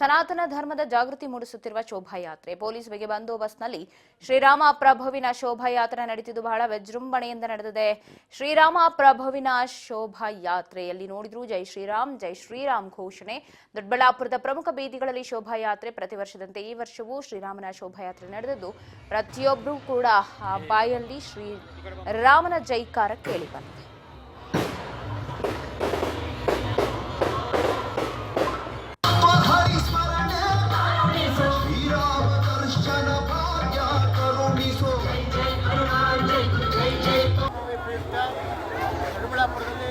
ಸನಾತನ ಧರ್ಮದ ಜಾಗೃತಿ ಮೂಡಿಸುತ್ತಿರುವ ಶೋಭಾಯಾತ್ರೆ ಪೊಲೀಸ್ ಬಿಗಿ ಬಂದೋಬಸ್ತ್ನಲ್ಲಿ ಶ್ರೀರಾಮ ಪ್ರಭುವಿನ ಶೋಭಾಯಾತ್ರೆ ನಡೆದಿದ್ದು ಬಹಳ ವಿಜೃಂಭಣೆಯಿಂದ ನಡೆದಿದೆ. ಶ್ರೀರಾಮ ಪ್ರಭುವಿನ ಶೋಭಾಯಾತ್ರೆಯಲ್ಲಿ ನೋಡಿದ್ರು ಜೈ ಶ್ರೀರಾಮ್ ಘೋಷಣೆ. ದೊಡ್ಡಬಳ್ಳಾಪುರದ ಪ್ರಮುಖ ಬೀದಿಗಳಲ್ಲಿ ಶೋಭಾಯಾತ್ರೆ. ಪ್ರತಿ ವರ್ಷದಂತೆ ಈ ವರ್ಷವೂ ಶ್ರೀರಾಮನ ಶೋಭಾಯಾತ್ರೆ ನಡೆದಿದ್ದು ಪ್ರತಿಯೊಬ್ಬರೂ ಕೂಡ ಬಾಯಲ್ಲಿ ಶ್ರೀರಾಮನ ಜೈಕಾರ ಕೇಳಿಬಂದಿದೆ. ದೊಡ್ಡಬಳ್ಳಾಪುರದಲ್ಲಿ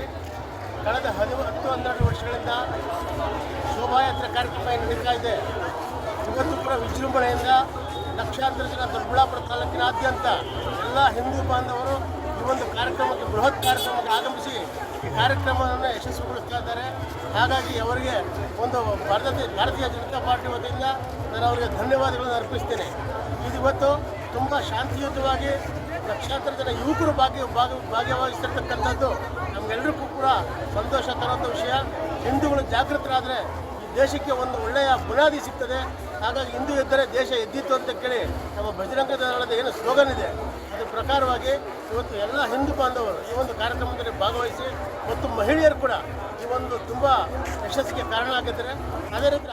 ಕಳೆದ 10-12 ವರ್ಷಗಳಿಂದ ಶೋಭಾಯಾತ್ರೆ ಕಾರ್ಯಕ್ರಮ ನಡೀತಾ ಇದೆ. ಇವತ್ತು ಕೂಡ ವಿಜೃಂಭಣೆಯಿಂದ ಲಕ್ಷಾಂತರ ಜನ ದೊಡ್ಡಬಳ್ಳಾಪುರ ತಾಲೂಕಿನಾದ್ಯಂತ ಎಲ್ಲ ಹಿಂದೂ ಬಾಂಧವರು ಈ ಒಂದು ಕಾರ್ಯಕ್ರಮಕ್ಕೆ ಬೃಹತ್ ಕಾರ್ಯಕ್ರಮಕ್ಕೆ ಆಗಮಿಸಿ ಈ ಕಾರ್ಯಕ್ರಮವನ್ನು ಯಶಸ್ವಿಗೊಳಿಸ್ತಾ ಇದ್ದಾರೆ. ಹಾಗಾಗಿ ಅವರಿಗೆ ಒಂದು ಭಾರತೀಯ ಜನತಾ ಪಾರ್ಟಿ ವತಿಯಿಂದ ನಾನು ಅವರಿಗೆ ಧನ್ಯವಾದಗಳನ್ನು ಅರ್ಪಿಸ್ತೇನೆ. ಇವತ್ತು ತುಂಬ ಶಾಂತಿಯುತವಾಗಿ ಲಕ್ಷಾಂತರ ಜನ ಯುವಕರು ಭಾಗವಹಿಸಿರ್ತಕ್ಕಂಥದ್ದು ನಮಗೆಲ್ಲರಿಗೂ ಕೂಡ ಸಂತೋಷ ತರುವಂಥ ವಿಷಯ. ಹಿಂದೂಗಳು ಜಾಗೃತರಾದರೆ ಈ ದೇಶಕ್ಕೆ ಒಂದು ಒಳ್ಳೆಯ ಬುನಾದಿ ಸಿಗ್ತದೆ. ಹಾಗಾಗಿ ಹಿಂದೂ ಎದ್ದರೆ ದೇಶ ಎದ್ದಿತ್ತು ಅಂತ ಕೇಳಿ ನಮ್ಮ ಬಜರಂಗ ದಳದ ಏನು ಸ್ಲೋಗನ್ ಇದೆ ಅದರ ಪ್ರಕಾರವಾಗಿ ಇವತ್ತು ಎಲ್ಲ ಹಿಂದೂ ಬಾಂಧವರು ಈ ಒಂದು ಕಾರ್ಯಕ್ರಮದಲ್ಲಿ ಭಾಗವಹಿಸಿ ಮತ್ತು ಮಹಿಳೆಯರು ಕೂಡ ಈ ಒಂದು ತುಂಬ ಯಶಸ್ಸಿಗೆ ಕಾರಣ ಆಗಿದ್ದಾರೆ. ಅದೇ ರೀತಿ